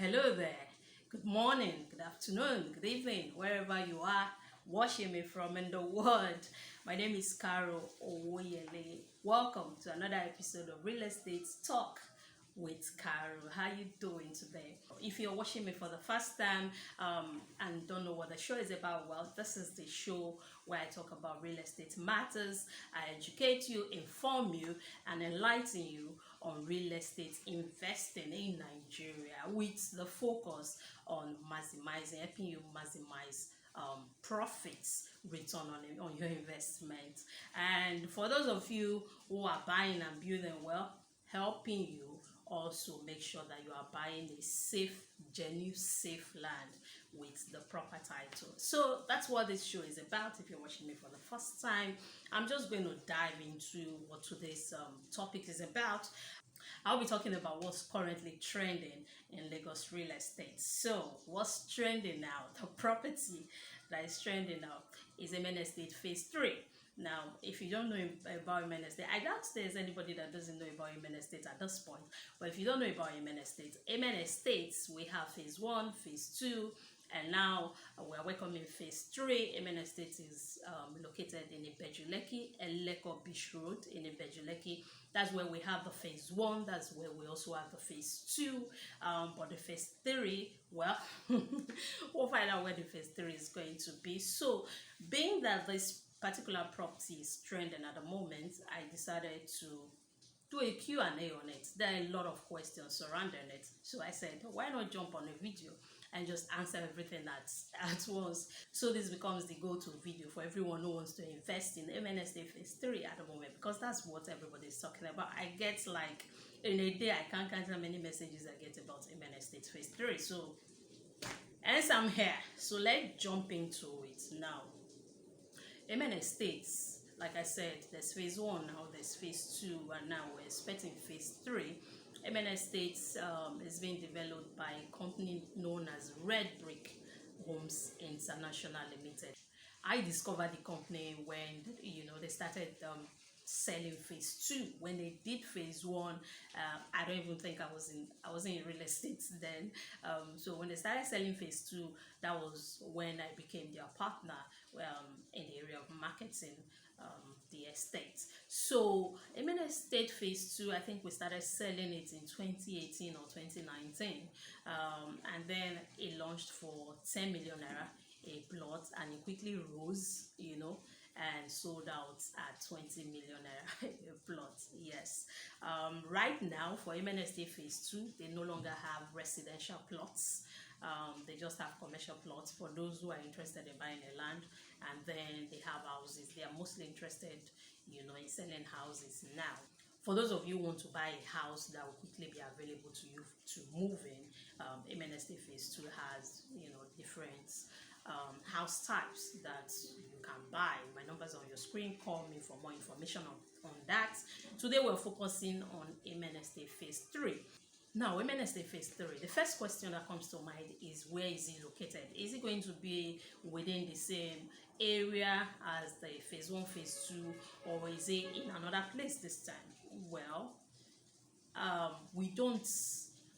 Hello there. Good morning, good afternoon, good evening, wherever you are watching me from in the world. My name is Karo. Welcome to another episode of Real Estate Talk with Karo. How you doing today? If you're watching me for the first time and don't know what the show is about, well, this is the show where I talk about real estate matters. I educate you, inform you, and enlighten you on real estate investing in Nigeria with the focus on maximizing, helping you maximize profits, return on your investment. And for those of you who are buying and building, well, helping you also make sure that you are buying a safe, genuine, safe land with the proper title. So that's what this show is about. If you're watching me for the first time, I'm just going to dive into what today's topic is about. I'll be talking about what's currently trending in Lagos real estate. So, what's trending now? The property that is trending now is Amen Estate Phase 3. Now, if you don't know about Amen Estate, I doubt there's anybody that doesn't know about Amen Estate at this point. But if you don't know about Amen Estates, we have Phase 1, Phase 2, and now we are welcoming Phase 3. Amen Estate is located in Ibejuleki, Eleko Beach Road in Ibejuleki. That's where we have the Phase 1. That's where we also have the Phase 2. But the Phase 3, well, we'll find out where the Phase 3 is going to be. So, being that this particular property is trending at the moment, I decided to do a Q&A on it. There are a lot of questions surrounding it. So I said, why not jump on a video and just answer everything at once? So this becomes the go-to video for everyone who wants to invest in MNSA Phase 3 at the moment, because that's what everybody is talking about. I get like, in a day, I can't count how many messages I get about MNSA Phase 3. So, hence I'm here. So let's jump into it now. Amen Estates, like I said, there's Phase 1, now there's Phase 2, and now we're expecting Phase 3. Amen Estates is being developed by a company known as Red Brick Homes International Limited. I discovered the company when, they started selling Phase 2. When they did Phase 1, I don't even think I wasn't in real estate then. So when they started selling Phase 2, that was when I became their partner in the area of marketing the estate. So Amen Estate Phase 2, I think we started selling it in 2018 or 2019, and then it launched for 10 million naira a plot, and it quickly rose, and sold out at 20 million naira a plot. Yes. Right now for Amen Estate Phase 2, they no longer have residential plots. They just have commercial plots for those who are interested in buying a land, and then they have houses. They are mostly interested, in selling houses now. For those of you who want to buy a house that will quickly be available to you to move in, MNST Phase 2 has, different house types that you can buy. My number's on your screen. Call me for more information on that. Today we're focusing on MNST Phase 3. Now, Women Estate Phase 3, the first question that comes to mind is, where is it located? Is it going to be within the same area as the Phase 1, Phase 2, or is it in another place this time? Well,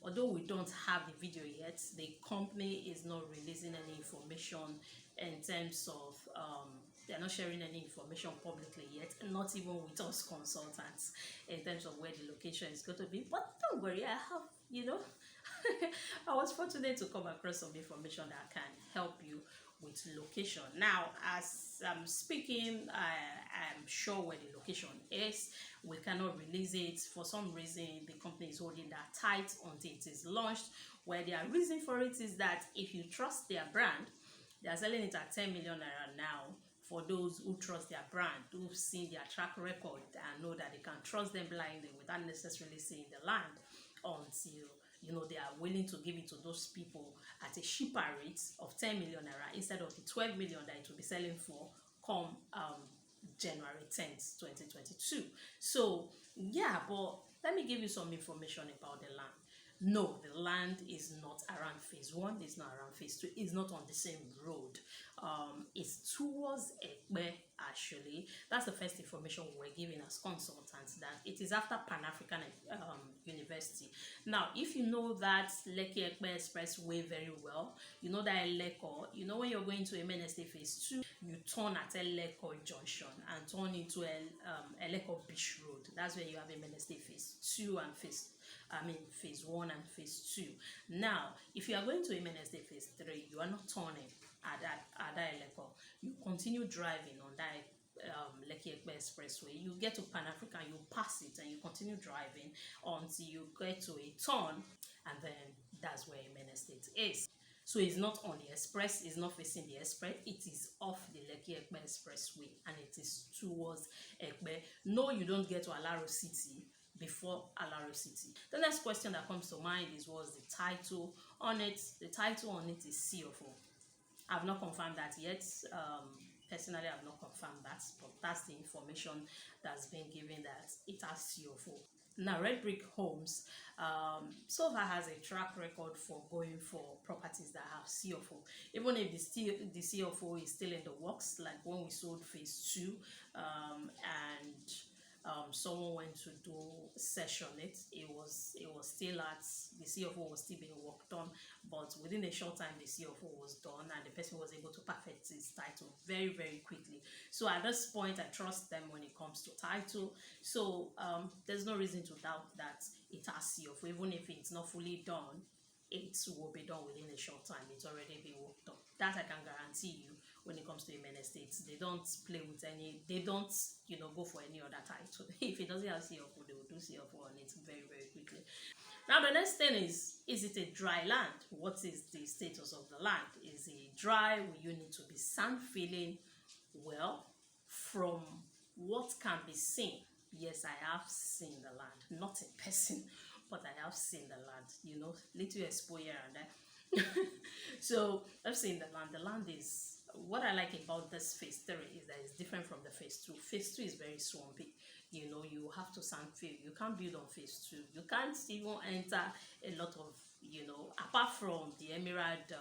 although we don't have the video yet, the company is not releasing any information in terms of, they're not sharing any information publicly yet, not even with us consultants, in terms of where the location is going to be. But don't worry, I have, I was fortunate to come across some information that can help you with location. Now, as I'm speaking, I'm sure where the location is. We cannot release it. For some reason, the company is holding that tight until it is launched. Where their reason for it is that if you trust their brand, they are selling it at 10 million naira now. For those who trust their brand, who've seen their track record and know that they can trust them blindly without necessarily seeing the land until they are willing to give it to those people at a cheaper rate of 10 million naira instead of the 12 million that it will be selling for come January 10th, 2022. So yeah, but let me give you some information about the land. No, the land is not around phase one, it's not around phase two, it's not on the same road. It's towards Ekbe actually. That's the first information we were given as consultants, that it is after Pan African University. Now, if you know that Lekki Ekbe Expressway very well, you know that Eleko, you know when you're going to MNSD phase two, you turn at Eleko Junction and turn into Eleko Beach Road. That's where you have MNSD phase two and phase one and phase two. Now, if you are going to MNSD phase three, you are not turning at that Eleko. You continue driving on that Lekki Ekpe Expressway. You get to Pan African, you pass it, and you continue driving until you get to a turn, and then that's where MNSD is. So it's not on the express, it's not facing the express, it is off the Lekki Ekpe Expressway and it is towards Ekpe. No, you don't get to Alaro City before Alaro City. The next question that comes to mind is what's the title on it? The title on it is CFO. I've not confirmed that yet. Personally, I've not confirmed that, but that's the information that's been given, that it has CFO. Now, Red Brick Homes so far has a track record for going for properties that have CFO. Even if the CFO is still in the works, like when we sold phase two, and someone went to do session it was still at the CFO was still being worked on, but within a short time the CFO was done and the person was able to perfect his title very, very quickly. So at this point I trust them when it comes to title. So there's no reason to doubt that it has CFO. Even if it's not fully done, it will be done within a short time. It's already been worked on. That I can guarantee you. When it comes to Amen Estates, they don't play with any, they don't, go for any other title. If it doesn't have CFO, they will do CFO on it very, very quickly. Now, the next thing is it a dry land? What is the status of the land? Is it dry? Will you need to be sand filling? Well, from what can be seen, yes, I have seen the land. Not in person, but I have seen the land, little exposure and that. So I've seen the land. The land is, what I like about this phase three is that it's different from the phase two. Phase two is very swampy. You have to sand fill. You can't build on phase two. You can't even enter a lot of, apart from the Emerald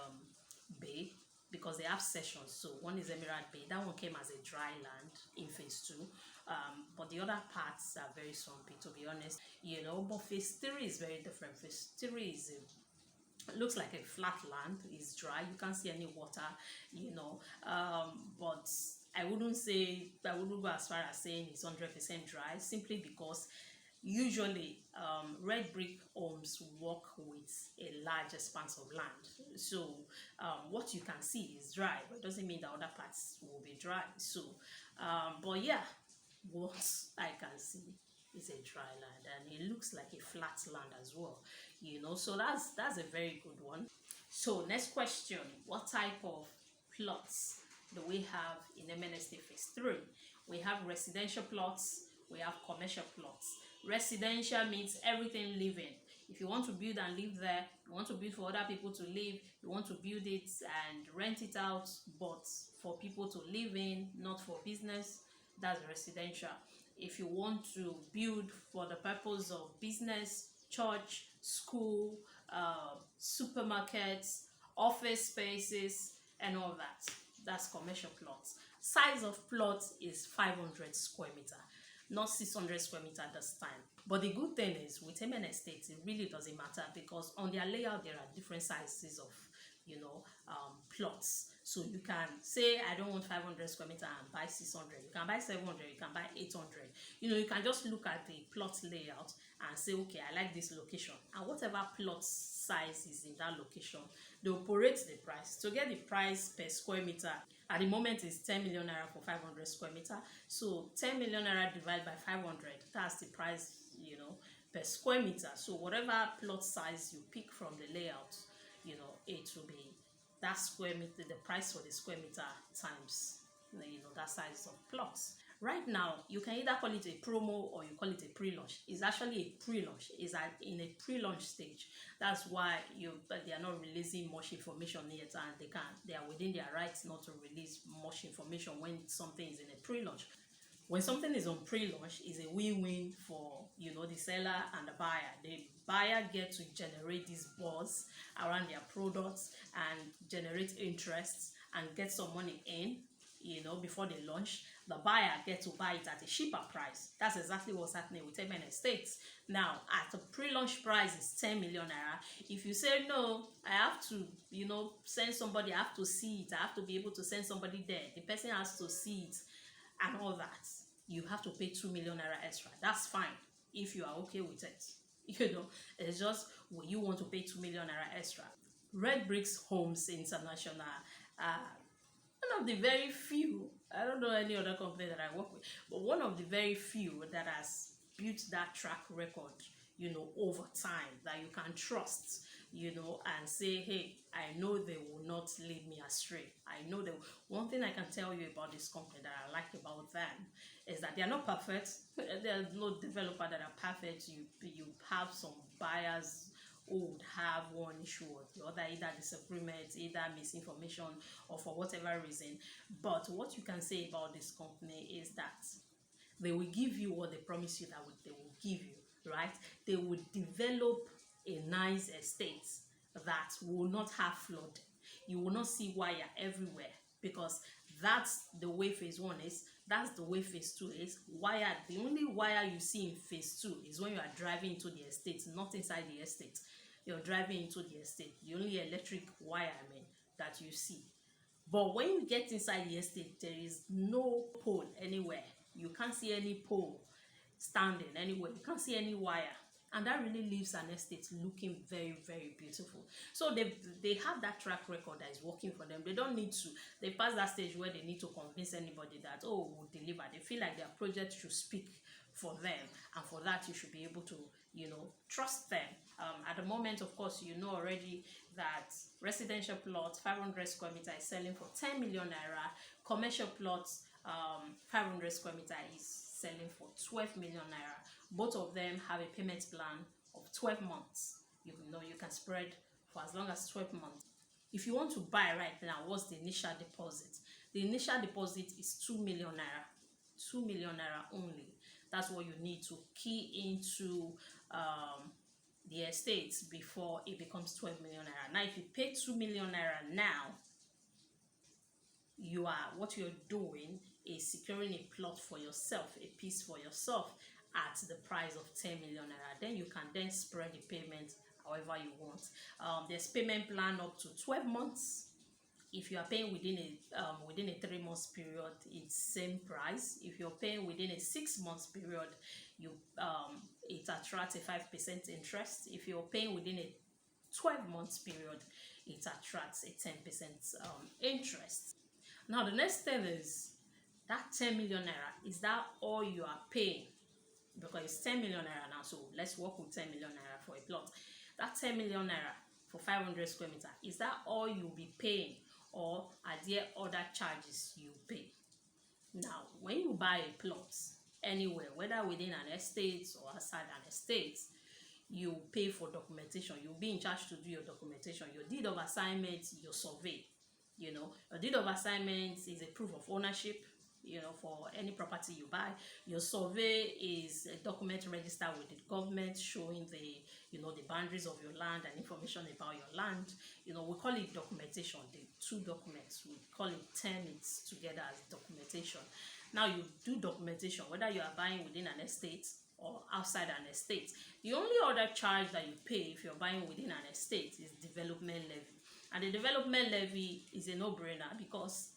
Bay, because they have sessions. So one is Emerald Bay. That one came as a dry land in phase two. But the other parts are very swampy, to be honest. But phase three is very different. Phase three is looks like a flat land. It's dry, you can't see any water, but I wouldn't go as far as saying it's 100% dry, simply because usually red brick homes work with a large expanse of land. So what you can see is dry, but it doesn't mean that other parts will be dry. So but yeah, what I can see is a dry land, and it looks like a flat land as well, so that's a very good one. So next question, what type of plots do we have in MNSD phase 3? We have residential plots, we have commercial plots. Residential means everything living. If you want to build and live there, you want to build for other people to live, you want to build it and rent it out, but for people to live in, not for business, that's residential. If you want to build for the purpose of business, church, school, supermarkets, office spaces, and all that, that's commercial plots. Size of plot is 500 square meter, not 600 square meter this time. But the good thing is with MN Estates, it really doesn't matter, because on their layout there are different sizes of plots. So you can say I don't want 500 square meter and buy 600. You can buy 700, you can buy 800. You can just look at the plot layout and say, okay, I like this location, and whatever plot size is in that location, they operate the price. To get the price per square meter at the moment is 10 million naira for 500 square meter. So 10 million naira divided by 500, that's the price, per square meter. So whatever plot size you pick from the layout, it will be that square meter, the price for the square meter times that size of plots. Right now, you can either call it a promo or you call it a pre-launch. It's actually a pre-launch. It's in a pre-launch stage. That's why they are not releasing much information yet, and they are within their rights not to release much information when something is in a pre-launch. When something is on pre-launch, is a win-win for the seller and the buyer. The buyer get to generate this buzz around their products and generate interest and get some money in before they launch. The buyer get to buy it at a cheaper price. That's exactly what's happening with Amen Estates. Now, at the pre-launch price is 10 million naira. If you say no, I have to send somebody, I have to see it, I have to be able to send somebody there, the person has to see it and all that, you have to pay 2 million naira extra. That's fine if you are okay with it. It's just when you want to pay 2 million naira extra. Red Bricks Homes International, one of the very few, I don't know any other company that I work with, but one of the very few that has built that track record, over time, that you can trust, and say, hey, I know they will not lead me astray. I know they will. One thing I can tell you about this company that I like about them is that they are not perfect. There's no developer that are perfect. You have some buyers who would have one issue or the other, either disagreement, either misinformation, or for whatever reason. But what you can say about this company is that they will give you what they promise you that they will give you, right? They will develop a nice estate that will not have flood. You will not see wire everywhere, because that's the way phase 1 is. That's the way phase 2 is. Wire, the only wire you see in phase 2 is when you are driving into the estate, not inside the estate. You're driving into the estate. The only electric wire, that you see. But when you get inside the estate, there is no pole anywhere. You can't see any pole standing anywhere. You can't see any wire. And that really leaves an estate looking very, very beautiful. So they have that track record that is working for them. They don't need to. They pass that stage where they need to convince anybody that, oh, we'll deliver. They feel like their project should speak for them. And for that, you should be able to, trust them. At the moment, of course, you know already that residential plot, 500 square meter, is selling for 10 million naira. Commercial plots, 500 square meter, is selling for 12 million naira. Both of them have a payment plan of 12 months. You can spread for as long as 12 months. If you want to buy right now, what's the initial deposit? The initial deposit is 2 million naira. 2 million naira only. That's what you need to key into the estate before it becomes 12 million naira. Now, if you pay 2 million naira now, what you're doing is securing a plot for yourself, a piece for yourself at the price of 10 million naira. Then you can spread the payment however you want. There's payment plan up to 12 months. If you are paying within a 3 months period, it's same price. If you're paying within a 6 months period, it attracts a 5% interest. If you're paying within a 12 months period, it attracts a 10% interest. Now, the next thing is that 10 million naira. Is that all you are paying? Because it's 10 million naira now, so let's work with 10 million naira for a plot. That 10 million naira for 500 square meter, is that all you'll be paying, or are there other charges you pay? Now, when you buy a plot anywhere, whether within an estate or outside an estate, you pay for documentation. You'll be in charge to do your documentation, your deed of assignment, your survey. A deed of assignment is a proof of ownership, for any property you buy. Your survey is a document registered with the government showing the boundaries of your land and information about your land. We call it documentation. The two documents, we call it, term it together as documentation. Now, you do documentation whether you are buying within an estate or outside an estate. The only other charge that you pay if you're buying within an estate is development levy. And the development levy is a no-brainer, because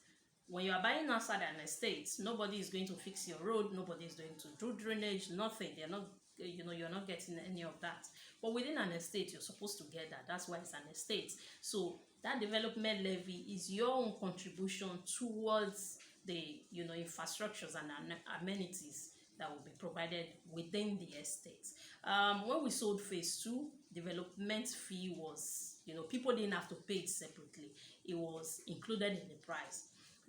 when you are buying outside an estate, nobody is going to fix your road, nobody is going to do drainage, nothing. They're not, you're not getting any of that. But within an estate, you're supposed to get that. That's why it's an estate. So that development levy is your own contribution towards the infrastructures and amenities that will be provided within the estate. When we sold phase 2, development fee was, people didn't have to pay it separately. It was included in the price.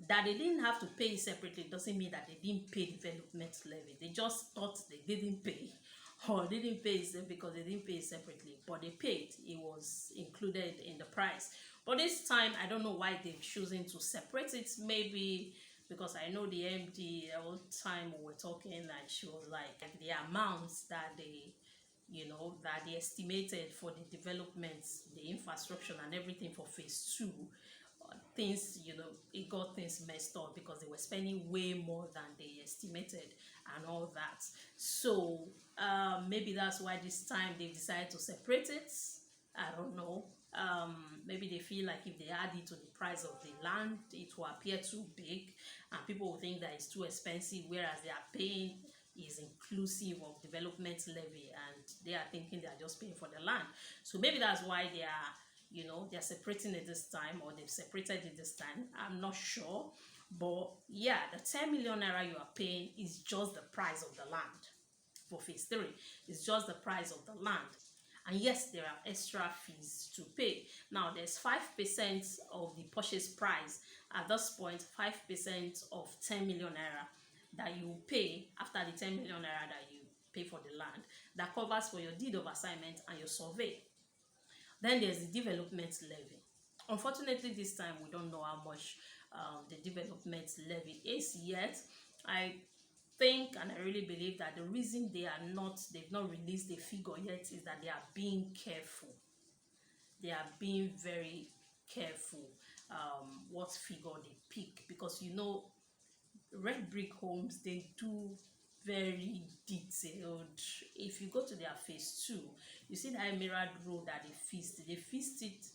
That they didn't have to pay it separately doesn't mean that they didn't pay development levy. They just thought they didn't pay, or didn't pay it because they didn't pay it separately, but they paid. It was included in the price. But this time, I don't know why they're choosing to separate it. Maybe because I know the MD, the whole time we were talking, and she was like the amounts that that they estimated for the development, the infrastructure and everything for phase two, things, it got things messed up because they were spending way more than they estimated and all that. So maybe that's why this time they decided to separate it. I don't know. Maybe they feel like if they add it to the price of the land, it will appear too big, and people will think that it's too expensive, whereas they are paying is inclusive of development levy, and they are thinking they are just paying for the land. So maybe that's why they are, they're separating it this time, or they've separated it this time. I'm not sure, but yeah, the 10 million naira you are paying is just the price of the land for phase 3. It's just the price of the land. And yes, there are extra fees to pay. Now there's 5% of the purchase price. At this point, 5% of 10 million naira that you pay after the 10 million naira that you pay for the land, that covers for your deed of assignment and your survey. Then there's the development levy. Unfortunately, this time we don't know how much the development levy is yet. I think, and I really believe that the reason they've not released the figure yet is that they are being careful. They are being very careful what figure they pick, because red brick homes, they do very detailed. If you go to their phase 2, you see that emerald road that they fixed it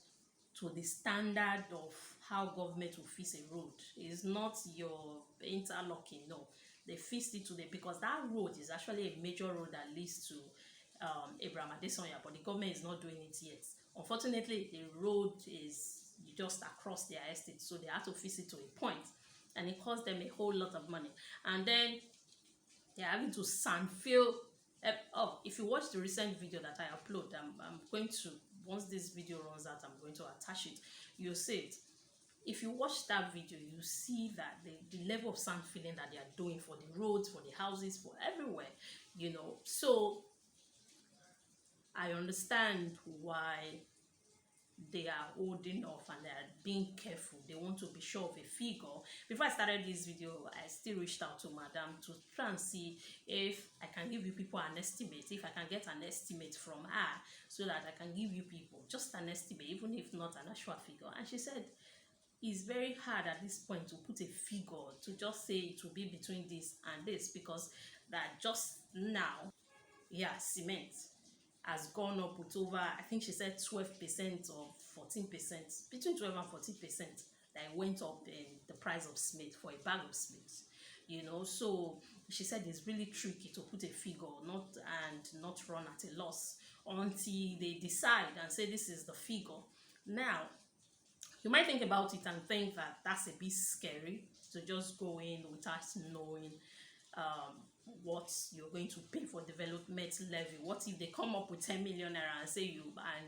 to the standard of how government will fix a road. It's not your interlocking, no. They fixed it to because that road is actually a major road that leads to Abraham Adesanya, but the government is not doing it yet. Unfortunately, the road is just across their estate, so they have to fix it to a point, and it costs them a whole lot of money. And then they're having to sand fill. Oh, if you watch the recent video that I upload, I'm going to, once this video runs out, I'm going to attach it. You'll see it. If you watch that video, you see that the level of sand filling that they are doing for the roads, for the houses, for everywhere, So I understand why they are holding off and they are being careful. They want to be sure of a figure. Before I started this video, I still reached out to madam to try and see if I can give you people an estimate, if I can get an estimate from her, so that I can give you people just an estimate, even if not an actual figure. And she said it's very hard at this point to put a figure, to just say it will be between this and this, because that just now, yeah, cement has gone up with over, I think she said 12% or 14%, between 12 and 14%, that it went up in the price of cement for a bag of cement. So she said it's really tricky to put a figure, not run at a loss until they decide and say this is the figure. Now, you might think about it and think that that's a bit scary to just go in without knowing what you're going to pay for development levy. What if they come up with 10 million naira and say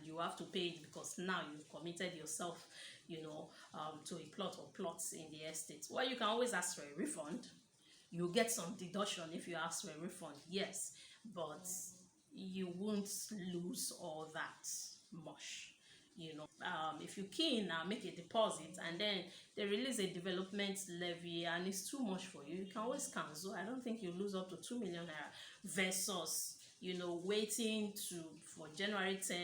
you have to pay it because now you've committed yourself, to a plot or plots in the estate? Well, you can always ask for a refund. You'll get some deduction if you ask for a refund, yes, but you won't lose all that much. If you key in now, make a deposit, and then they release a development levy and it's too much for you, you can always cancel. I don't think you lose up to 2 million naira versus waiting for January 10,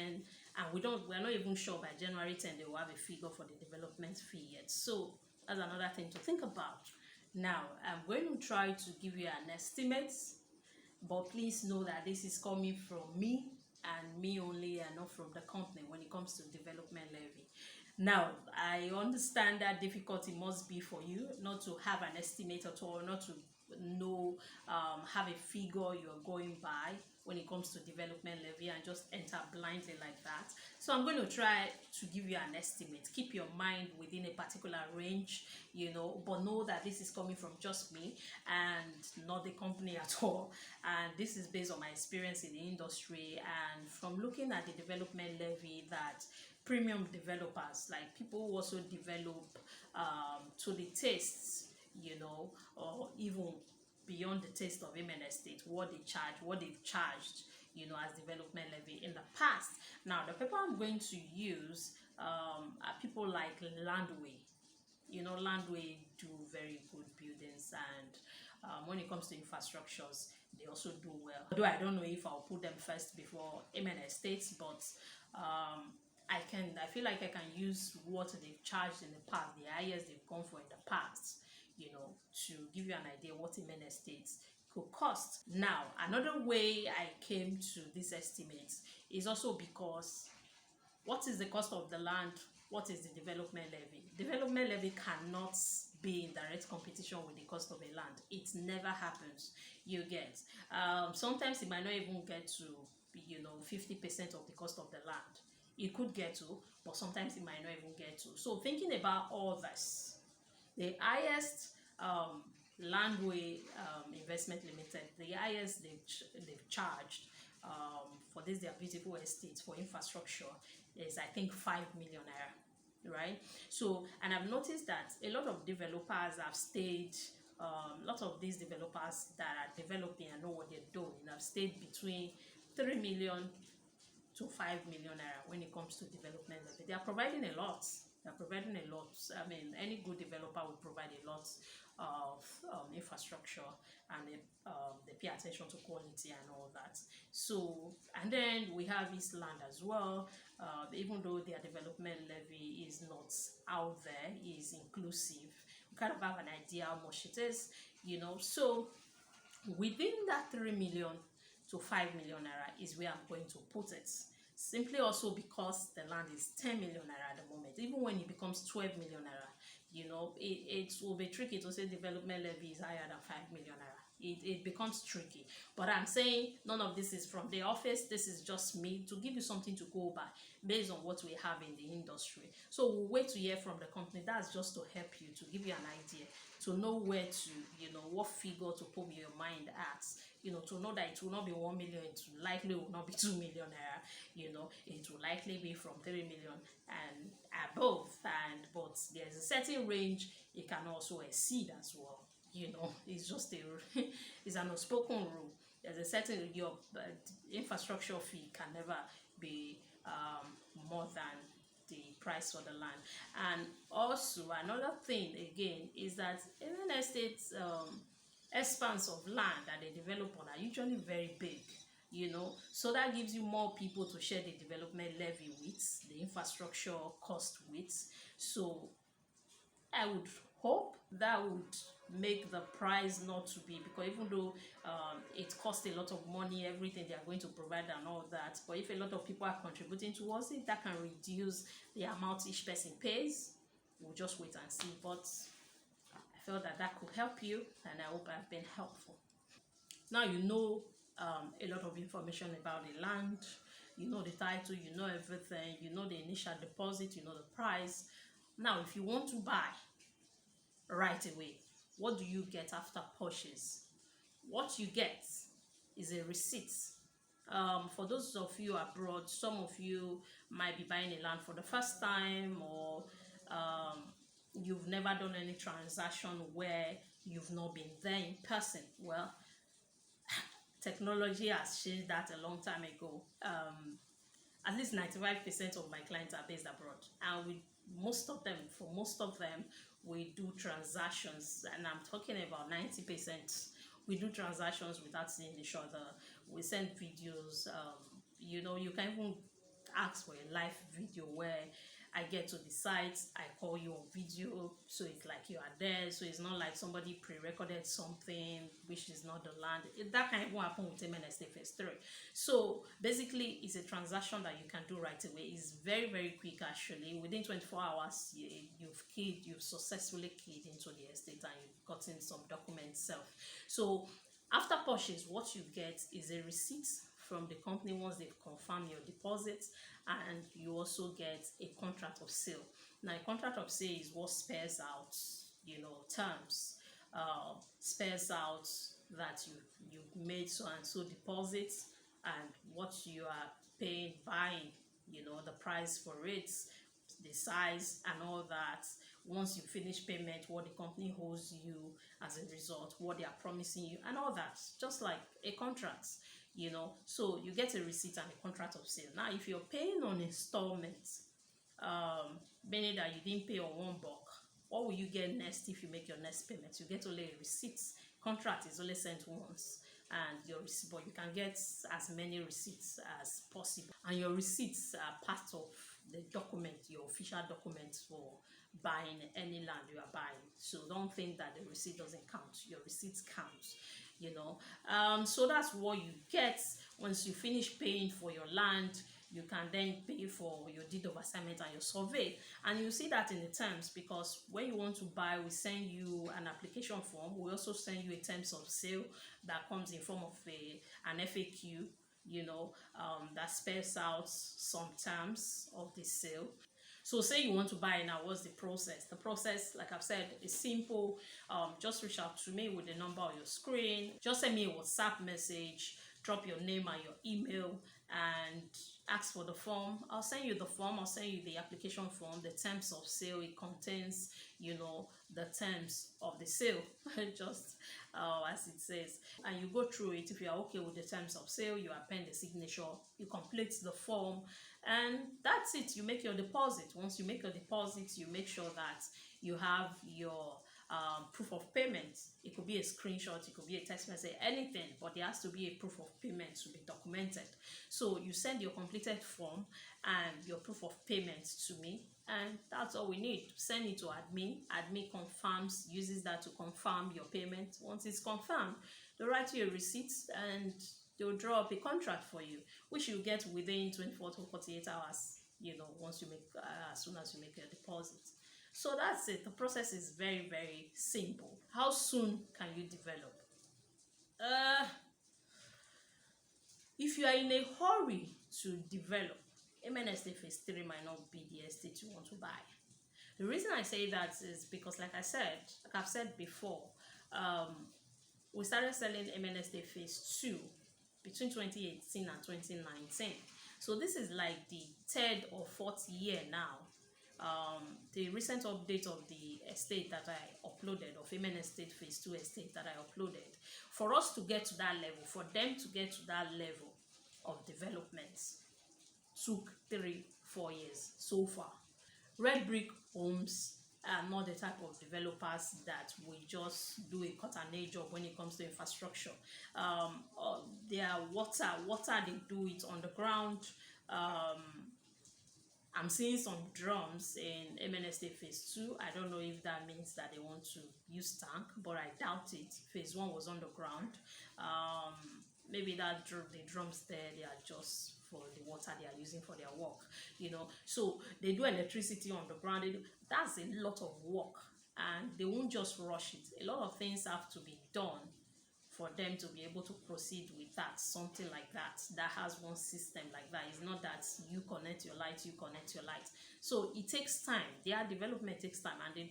and we're not even sure by January 10 they will have a figure for the development fee yet. So that's another thing to think about. Now I'm going to try to give you an estimate, but please know that this is coming from me and me only, and not from the company when it comes to development levy. Now, I understand that difficulty must be for you not to have an estimate at all, not to know, have a figure you're going by when it comes to development levy, and just enter blindly like that. So I'm going to try to give you an estimate. Keep your mind within a particular range, but know that this is coming from just me and not the company at all. And this is based on my experience in the industry and from looking at the development levy that premium developers, like people who also develop to the tastes, or even beyond the taste of Amen Estate, what they've charged, as development levy in the past. Now, the people I'm going to use are people like Landway. land will do very good buildings, and when it comes to infrastructures, they also do well. Although I don't know if I'll put them first before Amen Estates, but I feel like I can use what they've charged in the past, the highest they've gone for in the past, to give you an idea what Amen Estates could cost. Now, another way I came to this estimate is also because what is the cost of the land? What is the development levy? Development levy cannot be in direct competition with the cost of a land. It never happens. You get. Sometimes it might not even get to 50% of the cost of the land. It could get to, but sometimes it might not even get to. So thinking about all this, the highest Landway Investment Limited, the highest they've charged for this their beautiful estates for infrastructure is, I think, 5 million naira, right? So, and I've noticed that a lot of developers have stayed. A lot of these developers that are developing and know what they're doing have stayed between 3 million to 5 million naira when it comes to development levy. They are providing a lot. They are providing a lot. I mean, any good developer will provide a lot of infrastructure, and they pay attention to quality and all that. So, and then we have East Land as well. Even though their development levy is not out there, is inclusive, we kind of have an idea how much it is, So, within that 3 million to 5 million naira is where I'm going to put it. Simply also because the land is 10 million naira at the moment. Even when it becomes 12 million naira, it will be tricky to say development levy is higher than 5 million naira. It becomes tricky. But I'm saying none of this is from the office. This is just me to give you something to go by based on what we have in the industry. So we'll wait to hear from the company. That's just to help you, to give you an idea, to know where to, what figure to put your mind at, to know that it will not be 1 million, it will likely will not be 2 million naira, it will likely be from 3 million and above. But there's a certain range it can also exceed as well. It's just it's an unspoken rule. There's a certain your infrastructure fee can never be more than the price for the land. And also another thing again is that even estates expanse of land that they develop on are usually very big, so that gives you more people to share the development levy with, the infrastructure cost with. So I would hope that would make the price not to be, because even though it costs a lot of money, everything they are going to provide and all that, but if a lot of people are contributing towards it, that can reduce the amount each person pays. We'll just wait and see. But I felt that could help you, and I hope I've been helpful. Now a lot of information about the land, the title, everything, the initial deposit, the price. Now, if you want to buy right away, what do you get after purchase? What you get is a receipt. For those of you abroad, some of you might be buying a land for the first time, or you've never done any transaction where you've not been there in person. Well, technology has changed that a long time ago. At least 95% of my clients are based abroad, and for most of them, we do transactions, and I'm talking about 90%. We do transactions without seeing each other. We send videos. You can even ask for a live video where I get to the site, I call you on video, so it's like you are there. So it's not like somebody pre-recorded something which is not the land. That can even happen with Amen Estate Phase 3. So basically, it's a transaction that you can do right away. It's very, very quick actually. Within 24 hours, you've successfully keyed into the estate and you've gotten some documents self. So after purchase, what you get is a receipt from the company once they've confirmed your deposit, and you also get a contract of sale. Now, a contract of sale is what spells out, terms, spells out that you've made so and so deposits, and what you are paying, buying, the price for it, the size and all that. Once you finish payment, what the company owes you as a result, what they are promising you, and all that, just like a contract. So you get a receipt and a contract of sale. Now, if you're paying on installments, meaning that you didn't pay on one bulk, What will you get next if you make your next payment? You get only a receipt. Contract is only sent once, and your receipt, but you can get as many receipts as possible. And your receipts are part of the document, your official document for buying any land you are buying. So don't think that the receipt doesn't count. Your receipts count. So that's what you get. Once you finish paying for your land, you can then pay for your deed of assignment and your survey, and you see that in the terms, because when you want to buy, we send you an application form. We also send you a terms of sale that comes in form of an FAQ, that spells out some terms of the sale. So say you want to buy now, what's the process? The process, like I've said, is simple. Just reach out to me with the number on your screen. Just send me a WhatsApp message, drop your name and your email, and ask for the form. I'll send you the form. I'll send you the application form, the terms of sale. It contains, the terms of the sale, just as it says. And you go through it. If you are okay with the terms of sale, you append the signature, you complete the form, and that's it. You make your deposit. Once you make your deposit, you make sure that you have your proof of payment. It could be a screenshot, it could be a text message, anything, but there has to be a proof of payment to be documented. So you send your completed form and your proof of payment to me, and that's all we need. Send it to admin confirms, uses that to confirm your payment. Once it's confirmed, they'll write you a receipt and they'll draw up a contract for you, which you get within 24 to 48 hours, once you make as soon as you make your deposit. So that's it. The process is very, very simple. How soon can you develop? If you are in a hurry to develop, MNST Phase 3 might not be the estate you want to buy. The reason I say that is because, like I've said before, we started selling MNST Phase 2 between 2018 and 2019. So this is like the third or fourth year now. The recent update of the estate that I uploaded, of Amen Estate Phase 2 estate that I uploaded, for us to get to that level, for them to get to that level of development, took 3-4 years so far. Red brick homes are not the type of developers that will just do a cut and nail job when it comes to infrastructure. They are water, they do it on the ground. I'm seeing some drums in MNST Phase 2. I don't know if that means that they want to use tank, but I doubt it. Phase 1 was on the ground. Maybe the drums there, they are just for the water they are using for their work, So they do electricity on the ground. That's a lot of work, and they won't just rush it. A lot of things have to be done for them to be able to proceed with that, something like that has one system like that. It's not that you connect your light. So it takes time. Their development takes time, and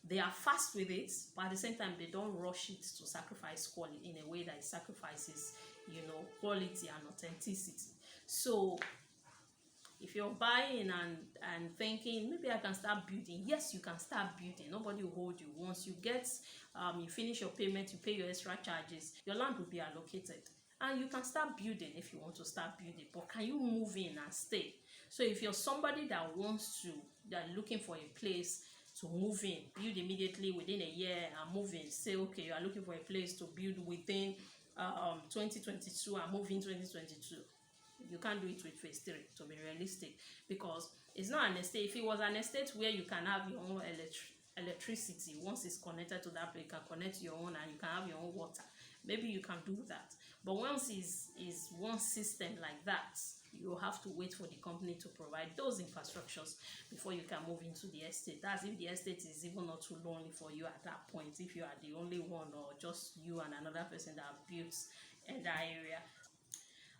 they are fast with it, but at the same time they don't rush it to sacrifice quality in a way that it sacrifices quality and authenticity. So if you're buying and thinking, maybe I can start building, yes, you can start building. Nobody will hold you. Once you you finish your payment, you pay your extra charges, your land will be allocated, and you can start building if you want to start building. But can you move in and stay? So if you're somebody that looking for a place to move in, build immediately within a year and move in, say, okay, you are looking for a place to build within 2022 and move in 2022. You can't do it with Phase 3, to be realistic, because it's not an estate. If it was an estate where you can have your own electricity, once it's connected to that place, you can connect your own and you can have your own water, maybe you can do that. But once it's one system like that, you have to wait for the company to provide those infrastructures before you can move into the estate. That's if the estate is even not too lonely for you at that point, if you are the only one or just you and another person that built in that area.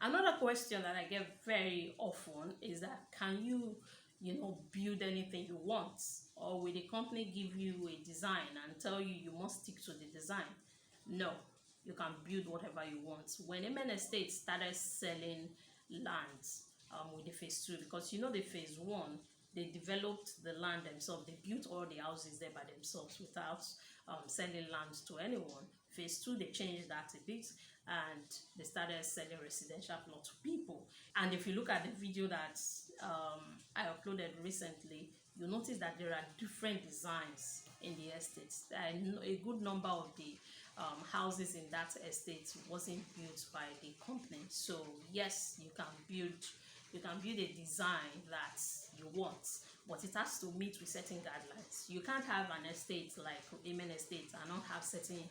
Another question that I get very often is that, can you build anything you want, or will the company give you a design and tell you must stick to the design? No, you can build whatever you want. When Amen Estate started selling lands with the Phase 2, because the Phase 1, they developed the land themselves, they built all the houses there by themselves without selling land to anyone. phase 2 they changed that a bit, and they started selling residential plot to people. And if you look at the video that I uploaded recently, you'll notice that there are different designs in the estates. A good number of the houses in that estate wasn't built by the company. So yes, you can build a design that you want, but it has to meet with certain guidelines. You can't have an estate like Amen Estate and not have certain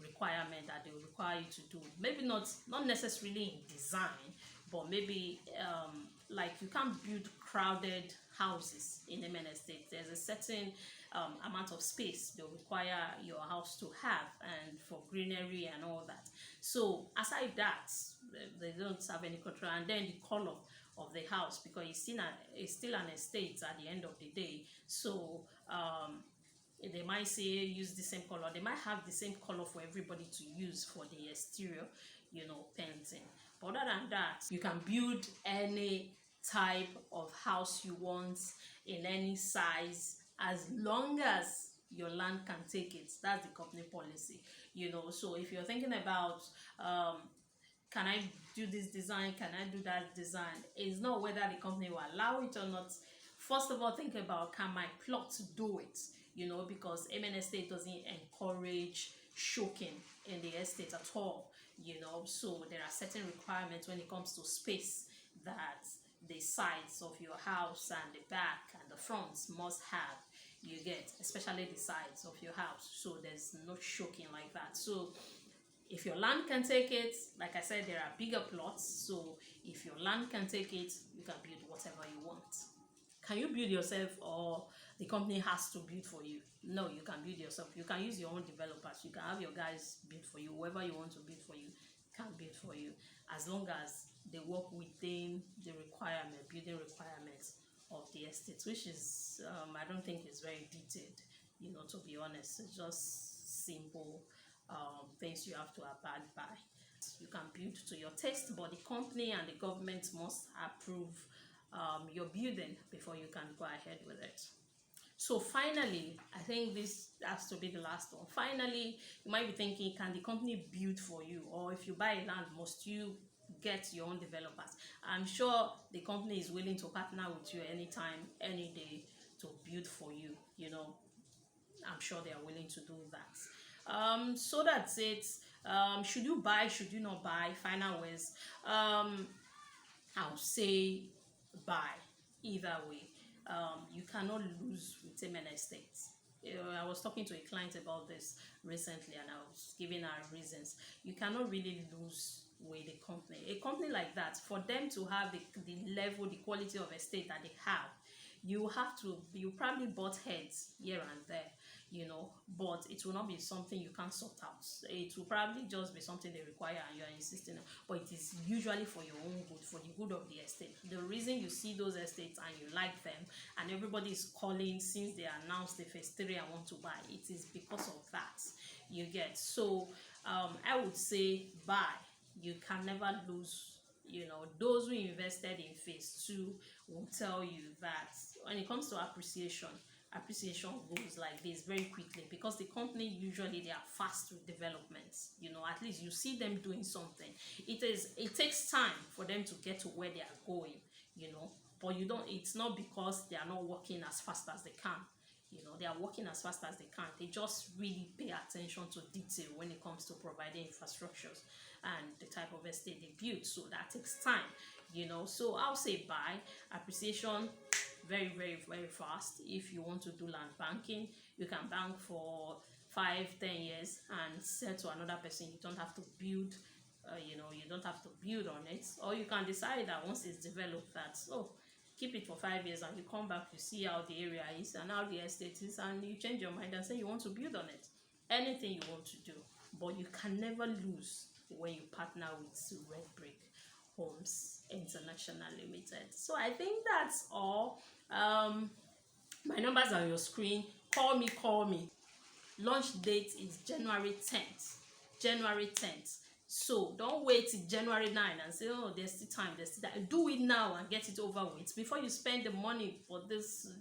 requirement that they will require you to do. Maybe not necessarily in design, but maybe like you can't build crowded houses in Amen Estate. There's a certain amount of space they require your house to have, and for greenery and all that. So aside that, they don't have any control. And then the color of the house, because it's still an estate at the end of the day. So they might say use the same color. They might have the same color for everybody to use for the exterior, painting. But other than that, you can build any type of house you want in any size, as long as your land can take it. That's the company policy. So if you're thinking about can I do this design, can I do that design, it's not whether the company will allow it or not. First of all, think about, can my plot do it? Because Amen Estate doesn't encourage choking in the estate at all. So there are certain requirements when it comes to space that the sides of your house and the back and the fronts must have. You get, especially the sides of your house. So there's no choking like that. So if your land can take it, like I said, there are bigger plots. So if your land can take it, you can build whatever you want. Can you build yourself, or the company has to build for you? No, you can build yourself. You can use your own developers. You can have your guys build for you. Whoever you want to build for you can build for you, as long as they work within the building requirements of the estate, which is I don't think is very detailed, to be honest. It's just simple things you have to abide by. You can build to your taste, but the company and the government must approve your building before you can go ahead with it. So finally, I think this has to be the last one. Finally, you might be thinking, can the company build for you? Or if you buy land, must you get your own developers? I'm sure the company is willing to partner with you anytime, any day, to build for you. I'm sure they are willing to do that. So that's it. Should you buy, should you not buy? Final words. I'll say buy. Either way, you cannot lose with Amen Estate. I was talking to a client about this recently, and I was giving her reasons. You cannot really lose with a company. A company like that, for them to have the level, the quality of estate that they have, you probably butt heads here and there, but it will not be something you can sort out. It will probably just be something they require and you are insisting on, but it is usually for your own good, for the good of the estate. The reason you see those estates and you like them, and everybody is calling since they announced the phase 3 I want to buy, it is because of that. You get. So I would say buy. You can never lose. Those who invested in phase 2 will tell you that when it comes to appreciation goes like this very quickly, because the company usually they are fast with developments. At least you see them doing something. It takes time for them to get to where they are going, but it's not because they are not working as fast as they can. They are working as fast as they can. They just really pay attention to detail when it comes to providing infrastructures and the type of estate they build. So that takes time, So I'll say buy. Appreciation, very, very, very fast. If you want to do land banking, you can bank for 5-10 years and sell to another person. You don't have to build, you don't have to build on it. Or you can decide that once it's developed that, keep it for 5 years, and you come back, you see how the area is and how the estate is, and you change your mind and say you want to build on it. Anything you want to do, but you can never lose when you partner with Red Brick Homes International Limited. So I think that's all. My numbers are on your screen. Call me. Launch date is January 10th. So don't wait till January 9 and say, oh, there's still time, there's still time. Do it now and get it over with before you spend the money for this,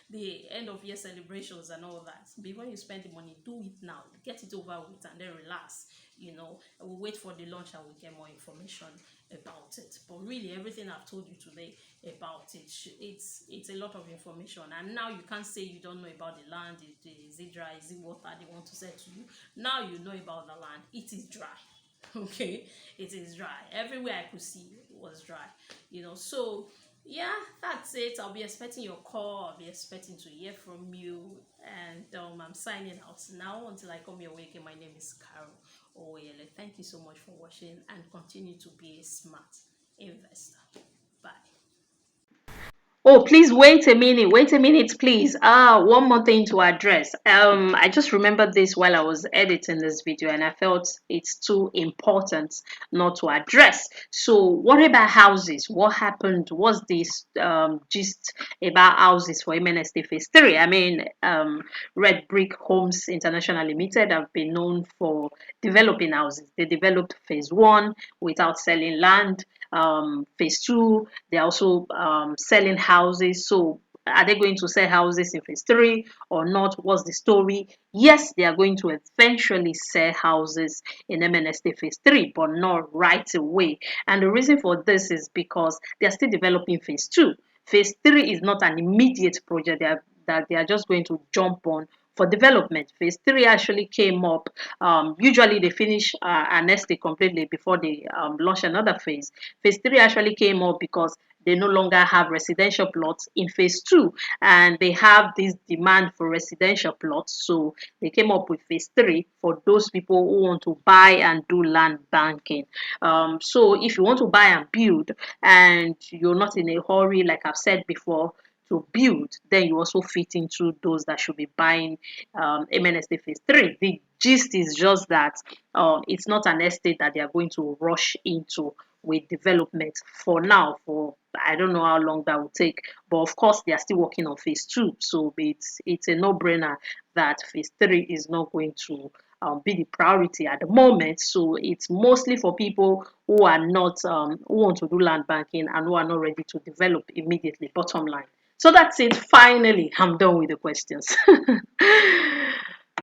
the end of year celebrations and all that. Before you spend the money, do it now. Get it over with and then relax. And we'll wait for the launch and we'll get more information about it. But really, everything I've told you today about it, it's a lot of information. And now you can't say you don't know about the land. Is it dry? Is it water they want to say to you? Now you know about the land. It is dry. Okay, it is dry. Everywhere I could see was dry. So yeah, that's it. I'll be expecting your call. I'll be expecting to hear from you. And I'm signing out now until I come your way again. My name is Karo Oyele. Thank you so much for watching and continue to be a smart investor. Bye. Oh, please wait a minute, please. One more thing to address. I just remembered this while I was editing this video, and I felt it's too important not to address. So, what about houses? What happened? What's this gist about houses for MNST Phase 3? I mean, Red Brick Homes International Limited have been known for developing houses. They developed Phase 1 without selling land. Phase 2, they're also selling houses. So are they going to sell houses in phase 3 or not? What's the story? Yes, they are going to eventually sell houses in MNST phase 3, but not right away. And the reason for this is because they are still developing phase 2. Phase 3 is not an immediate project that they are just going to jump on for development. Phase 3 actually came up. Usually they finish an estate completely before they launch another phase. Phase 3 actually came up because they no longer have residential plots in phase 2, and they have this demand for residential plots. So they came up with phase 3 for those people who want to buy and do land banking. So if you want to buy and build and you're not in a hurry, like I've said before, to build, then you also fit into those that should be buying MNST Phase 3. The gist is just that it's not an estate that they are going to rush into with development for now. For I don't know how long that will take, but of course they are still working on Phase 2, so it's a no-brainer that Phase 3 is not going to be the priority at the moment. So it's mostly for people who are not who want to do land banking and who are not ready to develop immediately. Bottom line. So that's it. Finally, I'm done with the questions.